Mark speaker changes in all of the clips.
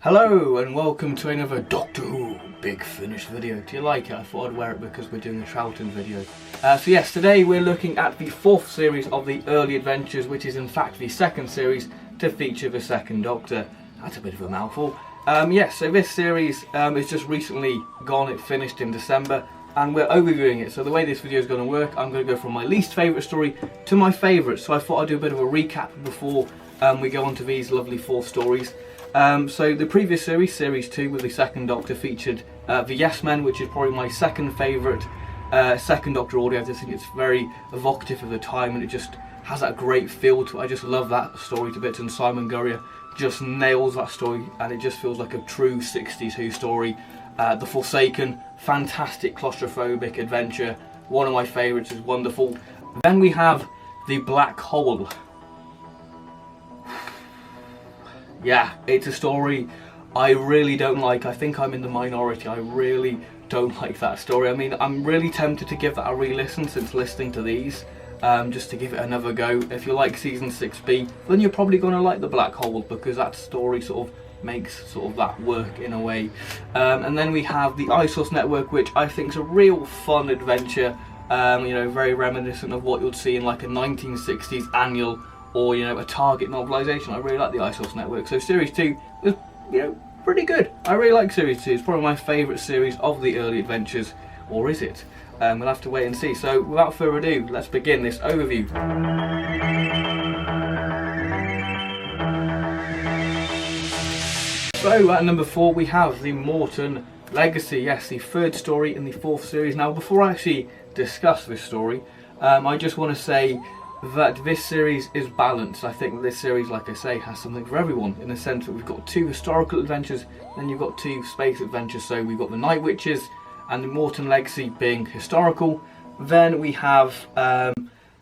Speaker 1: Hello and welcome to another Doctor Who Big Finish video. Do you like it? I thought I'd wear it because we're doing a Troughton video. So yes, today we're looking at the fourth series of the Early Adventures, which is in fact the second series to feature the second Doctor. That's a bit of a mouthful. Yes, so this series is just recently gone. It finished in December and we're overviewing it. So the way this video is going to work, I'm going to go from my least favourite story to my favourite. So I thought I'd do a bit of a recap before we go on to these lovely four stories. So the previous series, Series 2 with the second Doctor, featured the Yes Men, which is probably my second favourite second Doctor audio. I just think it's very evocative of the time and it just has that great feel to it. I just love that story to bits, and Simon Gurrier just nails that story and it just feels like a true 60s Who story. The Forsaken, fantastic claustrophobic adventure, one of my favourites, is wonderful. Then we have the Black Hole. Yeah, it's a story I really don't like. I think I'm in the minority. I really don't like that story. I mean, I'm really tempted to give that a re-listen since listening to these, just to give it another go. If you like Season 6B, then you're probably going to like The Black Hole, because that story sort of makes sort of that work in a way. And then we have the iSource Network, which I think is a real fun adventure, you know, very reminiscent of what you'd see in like a 1960s annual or, you know, a Target novelisation. I really like the iSource Network. So Series 2 was, you know, pretty good. I really like Series 2. It's probably my favourite series of the Early Adventures. Or is it? We'll have to wait and see. So without further ado, let's begin this overview. So at number 4 we have the Morton Legacy. Yes, the third story in the fourth series. Now before I actually discuss this story, I just want to say that this series is balanced. I think that this series, like I say, has something for everyone, in the sense that we've got two historical adventures, then you've got two space adventures. So we've got the Night Witches and the Morton Legacy being historical. Then we have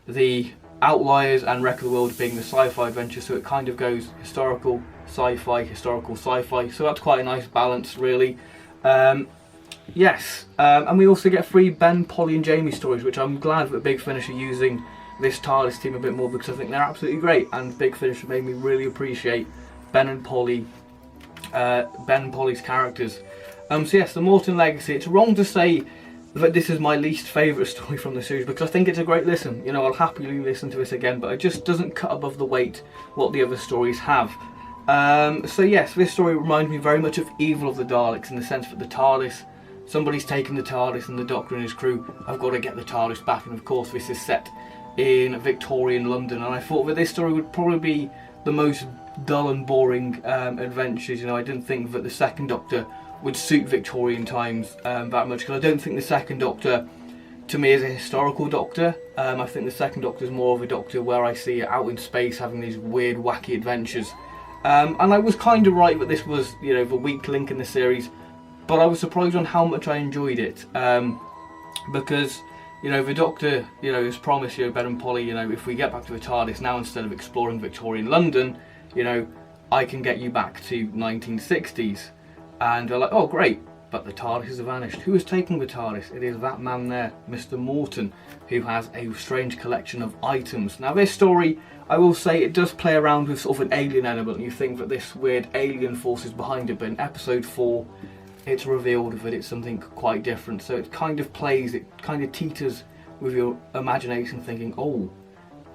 Speaker 1: the Outliers and Wreck of the World being the sci-fi adventure. So it kind of goes historical, sci-fi, historical, sci-fi. So that's quite a nice balance, really. Yes, and we also get 3 Ben, Polly and Jamie stories, which I'm glad that Big Finish are using this TARDIS team a bit more, because I think they're absolutely great, and Big Finish made me really appreciate Ben and Polly's characters. So yes, the Morton Legacy. It's wrong to say that this is my least favourite story from the series, because I think it's a great listen. You know, I'll happily listen to this again, but it just doesn't cut above the weight what the other stories have. So yes, this story reminds me very much of Evil of the Daleks, in the sense that the TARDIS, somebody's taken the TARDIS and the Doctor and his crew have got to get the TARDIS back, and of course this is set in Victorian London, and I thought that this story would probably be the most dull and boring adventures. You know, I didn't think that the second Doctor would suit Victorian times that much, because I don't think the second Doctor to me is a historical Doctor. I think the second Doctor is more of a Doctor where I see it out in space having these weird wacky adventures, and I was kind of right that this was, you know, the weak link in the series, but I was surprised on how much I enjoyed it, because, you know, the Doctor, you know, has promised, you know, Ben and Polly, you know, if we get back to the TARDIS now, instead of exploring Victorian London, you know, I can get you back to 1960s. And they're like, oh great, but the TARDIS has vanished. Who is taking the TARDIS? It is that man there, Mr. Morton, who has a strange collection of items. Now this story, I will say, it does play around with sort of an alien element, and you think that this weird alien force is behind it, but in episode 4, it's revealed that it's something quite different. So it kind of plays, it kind of teeters with your imagination, thinking, oh,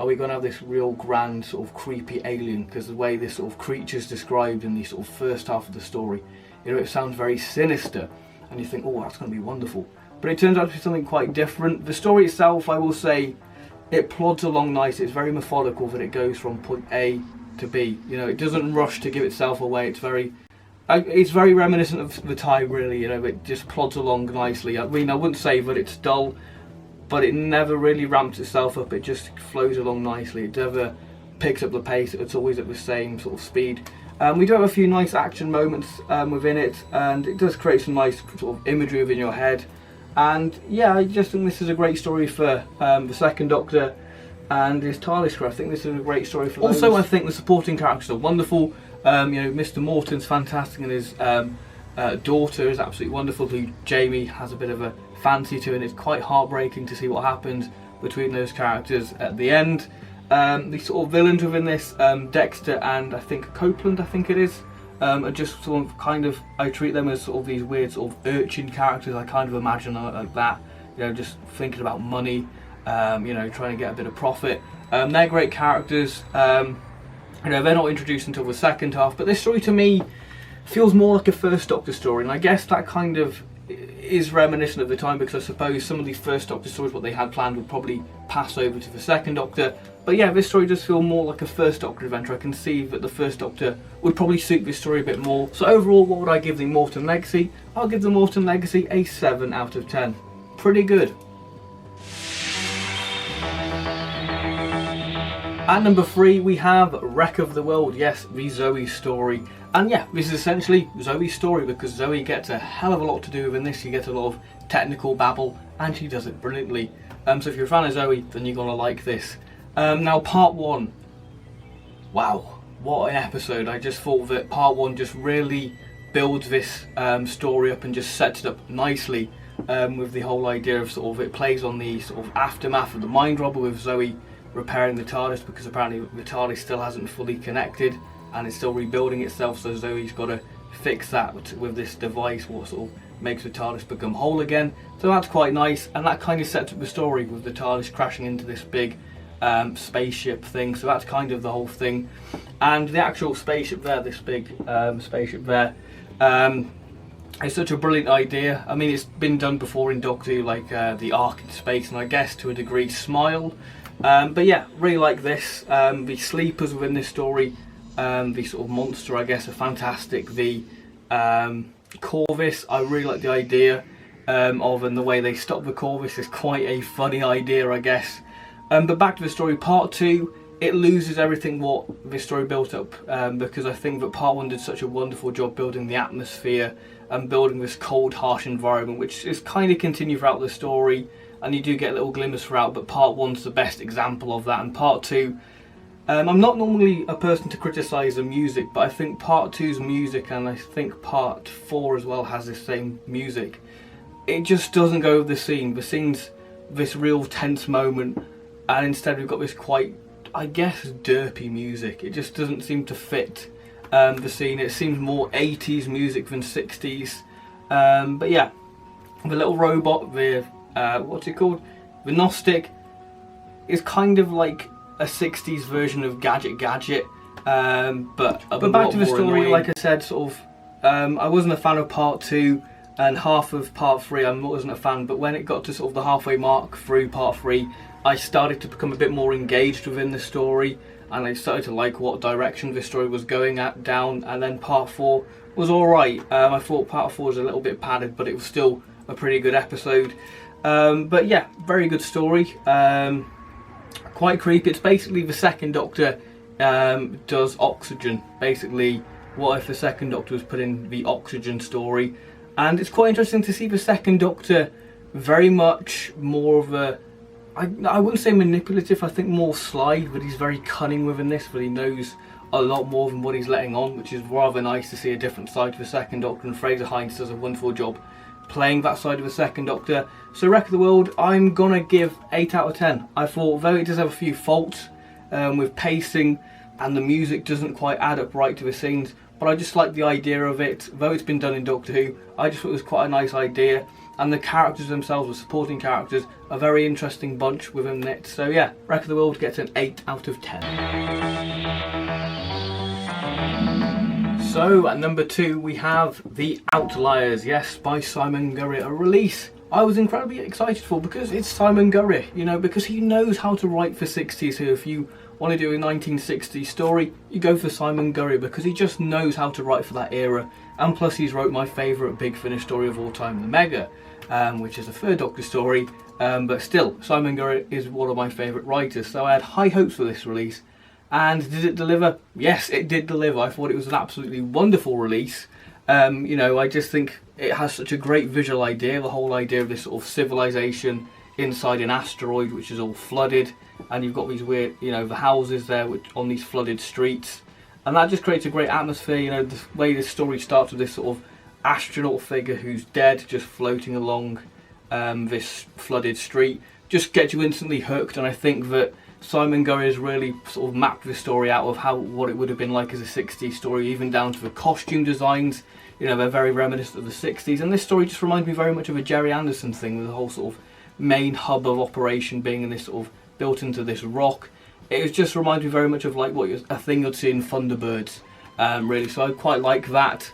Speaker 1: are we going to have this real grand sort of creepy alien? Because the way this sort of creature is described in the sort of first half of the story, you know, it sounds very sinister, and you think, oh, that's going to be wonderful. But it turns out to be something quite different. The story itself, I will say, it plods along nice. It's very methodical, that it goes from point A to B. You know, it doesn't rush to give itself away. It's very reminiscent of the time, really. You know, it just plods along nicely. I mean, I wouldn't say that it's dull, but it never really ramps itself up. It just flows along nicely. It never picks up the pace. It's always at the same sort of speed. We do have a few nice action moments within it, and it does create some nice sort of imagery within your head. And yeah, I just think this is a great story for the second Doctor and his TARDIS crew. I think this is a great story for those. Also, I think the supporting characters are wonderful. You know, Mr. Morton's fantastic, and his daughter is absolutely wonderful, who Jamie has a bit of a fancy to, and it's quite heartbreaking to see what happened between those characters at the end. The sort of villains within this, Dexter and I think Copeland, I think it is, are just sort of I treat them as sort of these weird sort of urchin characters. I kind of imagine like that, you know, just thinking about money, you know, trying to get a bit of profit. They're great characters. You know, they're not introduced until the second half, but this story to me feels more like a First Doctor story, and I guess that kind of is reminiscent of the time, because I suppose some of these First Doctor stories, what they had planned, would probably pass over to the Second Doctor. But yeah, this story does feel more like a First Doctor adventure. I can see that the First Doctor would probably suit this story a bit more. So overall, what would I give the Morton Legacy? I'll give the Morton Legacy a 7 out of 10. Pretty good. At number 3, we have Wreck of the World. Yes, the Zoe story. And yeah, this is essentially Zoe's story, because Zoe gets a hell of a lot to do within this. You get a lot of technical babble, and she does it brilliantly. So if you're a fan of Zoe, then you're going to like this. Now, part 1. Wow, what an episode. I just thought that part 1 just really builds this story up and just sets it up nicely, with the whole idea of sort of, it plays on the sort of aftermath of the mind robber with Zoe repairing the TARDIS, because apparently the TARDIS still hasn't fully connected and it's still rebuilding itself, so Zoe's got to fix that with this device, what sort of makes the TARDIS become whole again. So that's quite nice, and that kind of sets up the story with the TARDIS crashing into this big spaceship thing. So that's kind of the whole thing, and the actual spaceship there, this big spaceship there, it's such a brilliant idea. I mean, it's been done before in Doctor Who, like the Ark in Space, and I guess to a degree Smile. But yeah, really like this. The sleepers within this story, the sort of monster, I guess, are fantastic. The Corvus, I really like the idea of, and the way they stop the Corvus is quite a funny idea, I guess. But back to the story, part 2, it loses everything what this story built up, because I think that part 1 did such a wonderful job building the atmosphere and building this cold, harsh environment, which is kind of continued throughout the story. And you do get little glimmers throughout, but part 1's the best example of that. And part 2, I'm not normally a person to criticise the music, but I think part 2's music, and I think part 4 as well, has the same music. It just doesn't go with the scene. The scene's this real tense moment, and instead we've got this quite, I guess, derpy music. It just doesn't seem to fit the scene. It seems more 80s music than 60s. But yeah, the little robot, what's it called? The Gnostic is kind of like a 60s version of Gadget, but back to the story, annoying. Like I said, sort of, I wasn't a fan of part 2, and half of part 3 I wasn't a fan, but when it got to sort of the halfway mark through part 3, I started to become a bit more engaged within the story, and I started to like what direction this story was going down, and then part 4 was alright. I thought part 4 was a little bit padded, but it was still a pretty good episode. But yeah, very good story. Quite creepy. It's basically the Second Doctor does Oxygen. Basically, what if the Second Doctor was put in the Oxygen story? And it's quite interesting to see the Second Doctor very much more of a, I wouldn't say manipulative, I think more sly, but he's very cunning within this, but he knows a lot more than what he's letting on, which is rather nice to see a different side to the Second Doctor, and Fraser Hines does a wonderful job playing that side of the Second Doctor. So Wreck of the World, I'm gonna give 8 out of 10. I thought, though it does have a few faults with pacing, and the music doesn't quite add up right to the scenes, but I just like the idea of it. Though it's been done in Doctor Who, I just thought it was quite a nice idea, and the characters themselves, the supporting characters, a very interesting bunch within it. So yeah, Wreck of the World gets an 8 out of 10. So at number 2 we have The Outliers, yes, by Simon Gurrier, a release I was incredibly excited for, because it's Simon Gurrier, you know, because he knows how to write for 60s. So if you want to do a 1960s story, you go for Simon Gurrier, because he just knows how to write for that era. And plus he's wrote my favourite Big Finish story of all time, The Mega, which is a Third Doctor story, but still, Simon Gurrier is one of my favourite writers, so I had high hopes for this release. And did it deliver? Yes, it did deliver. I thought it was an absolutely wonderful release. You know, I just think it has such a great visual idea, the whole idea of this sort of civilization inside an asteroid which is all flooded, and you've got these weird, you know, the houses there on these flooded streets, and that just creates a great atmosphere. You know, the way this story starts with this sort of astronaut figure who's dead, just floating along this flooded street, just gets you instantly hooked. And I think that Simon Gurry has really sort of mapped the story out of what it would have been like as a 60s story, even down to the costume designs. You know, they're very reminiscent of the 60s, and this story just reminds me very much of a Jerry Anderson thing, with the whole sort of main hub of operation being in this sort of built into this rock. It just reminds me very much of like a thing you'd see in Thunderbirds, really. So I quite like that.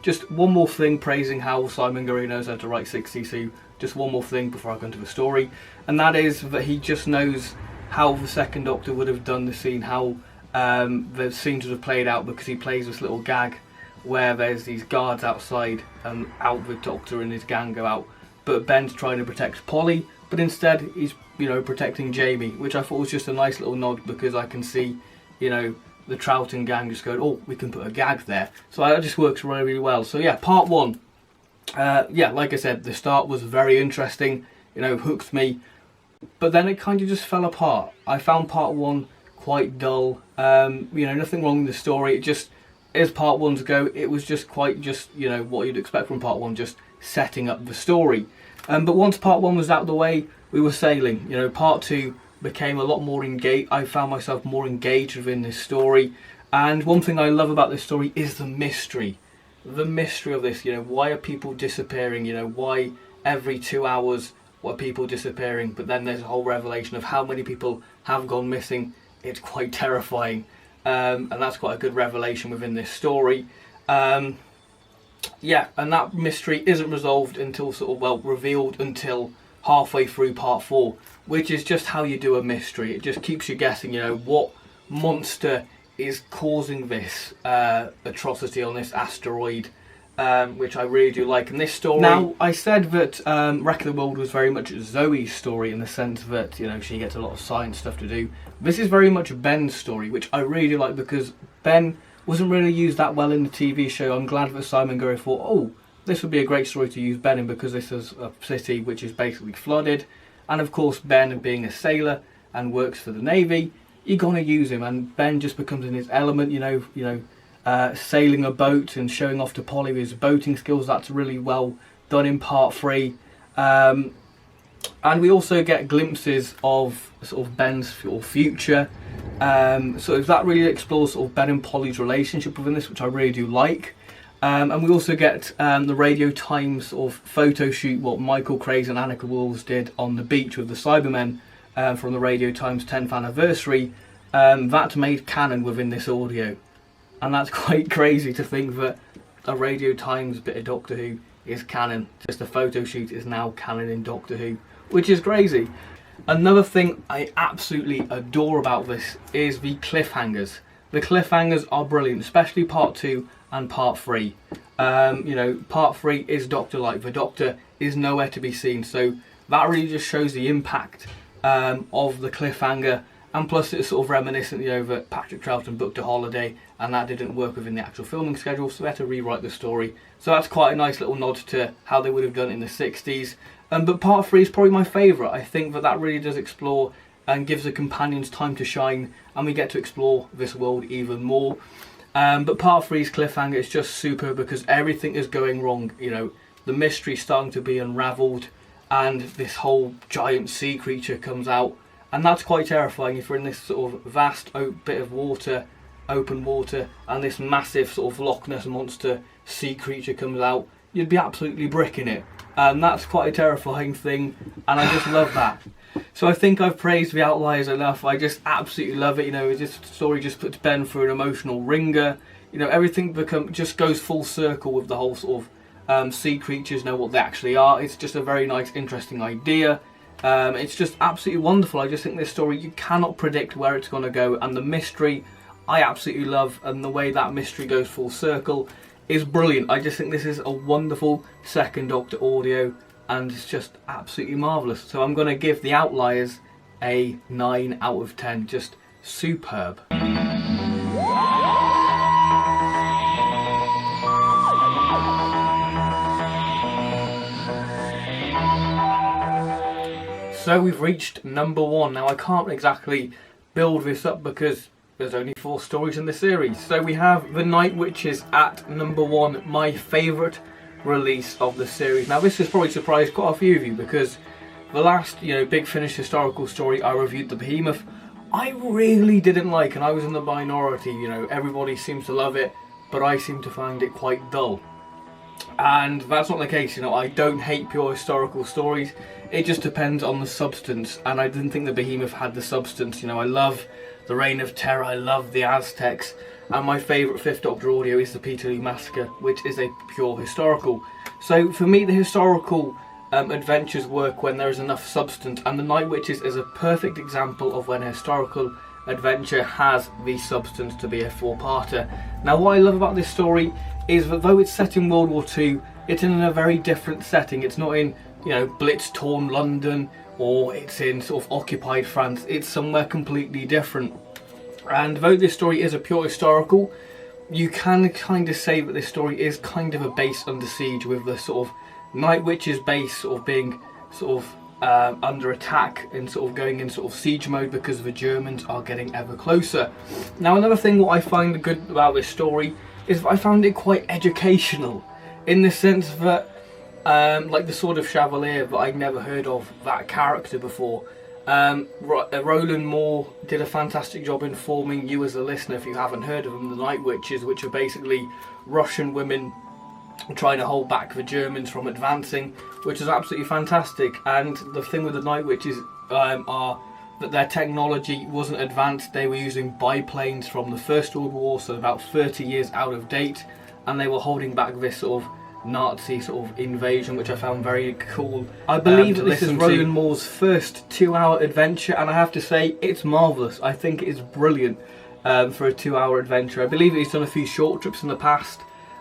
Speaker 1: Just one more thing praising how Simon Gurry knows how to write 60s. So just one more thing before I go into the story, and that is that he just knows how the Second Doctor would have done the scene, how the scenes would have played out, because he plays this little gag where there's these guards outside and out the Doctor and his gang go out, but Ben's trying to protect Polly, but instead he's, you know, protecting Jamie, which I thought was just a nice little nod, because I can see, you know, the Troughton gang just going, oh, we can put a gag there. So that just works really, really well. So yeah, part one. Yeah, like I said, the start was very interesting, you know, hooked me, but then it kind of just fell apart. I found part one quite dull. You know, nothing wrong with the story. It just, as part ones go, it was just quite you know, what you'd expect from part one, just setting up the story. But once part one was out of the way, we were sailing. You know, part two became a lot more engaged. I found myself more engaged within this story. And one thing I love about this story is the mystery. The mystery of this, you know, why are people disappearing? You know, why every 2 hours are people disappearing? But then there's a whole revelation of how many people have gone missing. It's quite terrifying. And that's quite a good revelation within this story. Yeah, and that mystery isn't resolved until sort of, well, revealed until halfway through part four, which is just how you do a mystery. It just keeps you guessing, you know, what monster is causing this atrocity on this asteroid, which I really do like in this story. Now, I said that Wreck of the World was very much Zoe's story, in the sense that, you know, she gets a lot of science stuff to do. This is very much Ben's story, which I really like, because Ben wasn't really used that well in the TV show. I'm glad that Simon Gurry thought, oh, this would be a great story to use Ben in, because this is a city which is basically flooded, and of course Ben, being a sailor and works for the Navy, you're gonna use him, and Ben just becomes in his element, you know, sailing a boat and showing off to Polly his boating skills. That's really well done in part three. And we also get glimpses of sort of Ben's future. So that really explores sort of Ben and Polly's relationship within this, which I really do like. And we also get the Radio Times sort of photo shoot, what Michael Craze and Annika Wills did on the beach with the Cybermen from the Radio Times 10th anniversary. That made canon within this audio. And that's quite crazy to think that a Radio Times bit of Doctor Who is canon. Just a photo shoot is now canon in Doctor Who, which is crazy. Another thing I absolutely adore about this is the cliffhangers. The cliffhangers are brilliant, especially part two and part three. You know, part three is Doctor Light. The Doctor is nowhere to be seen, so that really just shows the impact of the cliffhanger. And plus it's sort of reminiscent, you know, that Patrick Troughton booked a holiday and that didn't work within the actual filming schedule, so they had to rewrite the story. So that's quite a nice little nod to how they would have done it in the 60s. But part 3 is probably my favourite. I think that really does explore and gives the companions time to shine, and we get to explore this world even more. But part 3's cliffhanger is just super, because everything is going wrong. You know, the mystery's starting to be unravelled, and this whole giant sea creature comes out. And that's quite terrifying if you're in this sort of vast bit of water, open water, and this massive sort of Loch Ness monster sea creature comes out. You'd be absolutely bricking it. And that's quite a terrifying thing, and I just love that. So I think I've praised The Outliers enough. I just absolutely love it. You know, this story just puts Ben through an emotional ringer. You know, everything just goes full circle with the whole sort of sea creatures, know what they actually are. It's just a very nice, interesting idea. It's just absolutely wonderful. I just think this story, you cannot predict where it's going to go, and the mystery I absolutely love, and the way that mystery goes full circle is brilliant. I just think this is a wonderful Second Doctor audio, and it's just absolutely marvellous. So I'm going to give The Outliers a 9 out of 10. Just superb. So we've reached number 1. Now I can't exactly build this up because there's only 4 stories in the series. So we have The Night Witches at number 1, my favourite release of the series. Now this has probably surprised quite a few of you, because The last, Big Finish historical story I reviewed, The Behemoth, I really didn't like, and I was in the minority. Everybody seems to love it, but I seem to find it quite dull. And that's not the case. I don't hate pure historical stories. It just depends on the substance, and I didn't think The Behemoth had the substance. I love the Reign of Terror, I love the Aztecs, and my favourite Fifth Doctor audio is the Peterloo Massacre, which is a pure historical. So for me, the historical adventures work when there is enough substance, and The Night Witches is a perfect example of when a historical adventure has the substance to be a four-parter. Now, what I love about this story is that though it's set in World War II, it's in a very different setting. It's not in, blitz-torn London, or it's in sort of occupied France. It's somewhere completely different. And though this story is a pure historical, you can kind of say that this story is kind of a base under siege, with the sort of Night Witches base sort of being sort of under attack and sort of going in sort of siege mode because the Germans are getting ever closer. Now, another thing what I find good about this story is that I found it quite educational, in the sense that like the Sword of Chevalier, that I'd never heard of that character before. Roland Moore did a fantastic job informing you as a listener, if you haven't heard of them, the Night Witches, which are basically Russian women trying to hold back the Germans from advancing, which is absolutely fantastic. And the thing with the Night Witches are that their technology wasn't advanced. They were using biplanes from the First World War, so about 30 years out of date, and they were holding back this sort of Nazi sort of invasion, which I found very cool. I believe that this is Roland Moore's first 2-hour adventure, and I have to say it's marvellous. I think it's brilliant for a 2-hour adventure. I believe that he's done a few short trips in the past,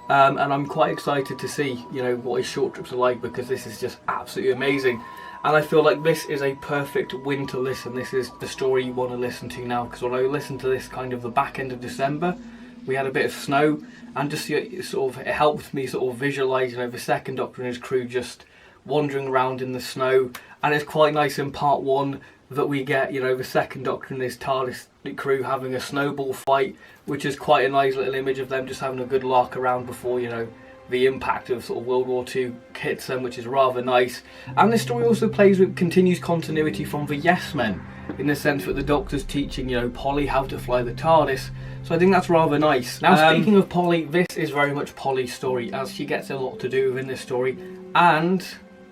Speaker 1: and I'm quite excited to see what his short trips are like, because this is just absolutely amazing. And I feel like this is a perfect winter listen. This is the story you want to listen to now, because when I listened to this kind of the back end of December, we had a bit of snow, and just it helped me sort of visualise the Second Doctor and his crew just wandering around in the snow. And it's quite nice in part 1 that we get the Second Doctor and his TARDIS crew having a snowball fight, which is quite a nice little image of them just having a good lark around before the impact of sort of World War II hits them, which is rather nice. And this story also continues continuity from the Yes Men, in the sense that the Doctor's teaching Polly how to fly the TARDIS. So I think that's rather nice. Now, speaking of Polly, this is very much Polly's story, as she gets a lot to do within this story. And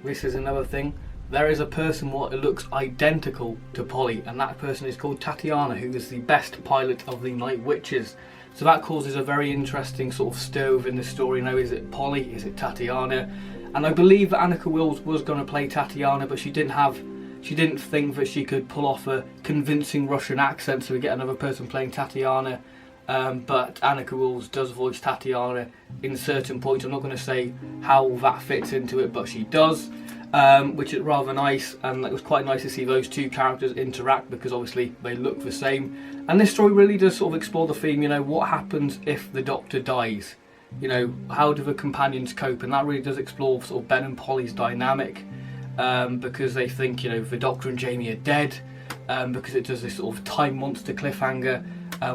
Speaker 1: this is another thing. There is a person what looks identical to Polly, and that person is called Tatiana, who is the best pilot of the Night Witches. So that causes a very interesting sort of stir within the story. Now, is it Polly? Is it Tatiana? And I believe that Annika Wills was going to play Tatiana, but she didn't think that she could pull off a convincing Russian accent, so we get another person playing Tatiana. But Annika Wills does voice Tatiana in certain points. I'm not going to say how that fits into it, but she does, which is rather nice. And it was quite nice to see those two characters interact, because obviously they look the same. And this story really does sort of explore the theme, what happens if the Doctor dies? How do the companions cope? And that really does explore sort of Ben and Polly's dynamic, because they think, the Doctor and Jamie are dead, because it does this sort of time monster cliffhanger,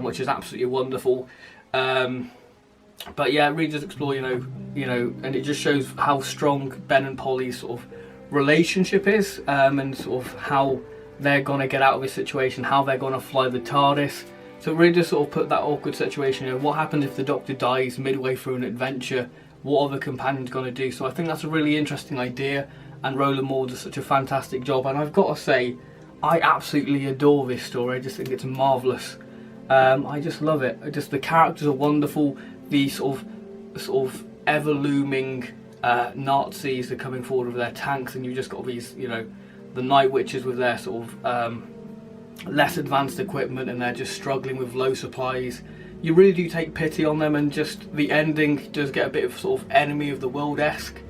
Speaker 1: which is absolutely wonderful. But yeah, it really does explore, and it just shows how strong Ben and Polly's sort of relationship is, and sort of how they're going to get out of this situation, how they're going to fly the TARDIS. So it really does sort of put that awkward situation, what happens if the Doctor dies midway through an adventure? What are the companions going to do? So I think that's a really interesting idea, and Roland Moore does such a fantastic job. And I've got to say, I absolutely adore this story. I just think it's marvellous. I just love it. The characters are wonderful. The sort of ever looming Nazis are coming forward with their tanks, and you've just got these, the Night Witches with their sort of less advanced equipment, and they're just struggling with low supplies. You really do take pity on them, and just the ending does get a bit of sort of enemy of the world-esque.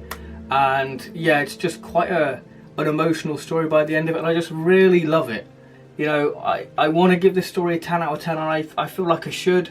Speaker 1: And yeah, it's just quite an emotional story by the end of it, and I just really love it. I want to give this story a 10 out of 10, and I feel like I should,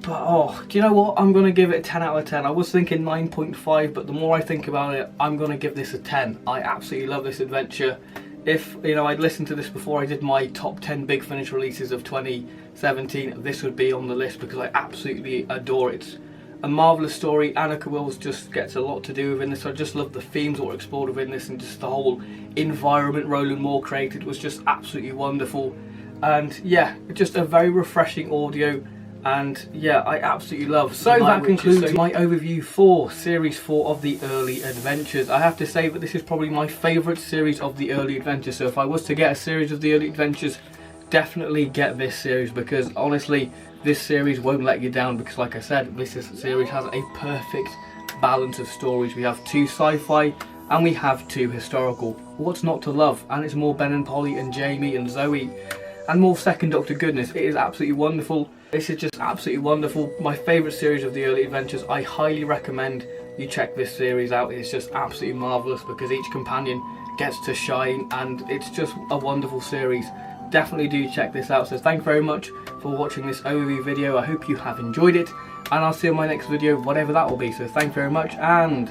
Speaker 1: but do you know what? I'm going to give it a 10 out of 10. I was thinking 9.5, but the more I think about it, I'm going to give this a 10. I absolutely love this adventure. If I'd listened to this before I did my top 10 Big Finish releases of 2017, this would be on the list, because I absolutely adore it. a marvellous story. Annika Wills just gets a lot to do within this. I just love the themes that were explored within this, and just the whole environment Roland Moore created was just absolutely wonderful. And yeah, just a very refreshing audio, and yeah, I absolutely love. So that concludes my overview for Series 4 of the Early Adventures. I have to say that this is probably my favourite series of the Early Adventures, so if I was to get a series of the Early Adventures, definitely get this series, because honestly, this series won't let you down, because like I said, this series has a perfect balance of stories. We have 2 sci-fi and we have 2 historical. What's not to love? And it's more Ben and Polly and Jamie and Zoe, and more Second Doctor goodness. It is absolutely wonderful. This is just absolutely wonderful. My favourite series of the Early Adventures. I highly recommend you check this series out. It's just absolutely marvellous, because each companion gets to shine, and it's just a wonderful series. Definitely do check this out. So thank you very much for watching this overview video. I hope you have enjoyed it, and I'll see you in my next video, whatever that will be. So thank you very much, and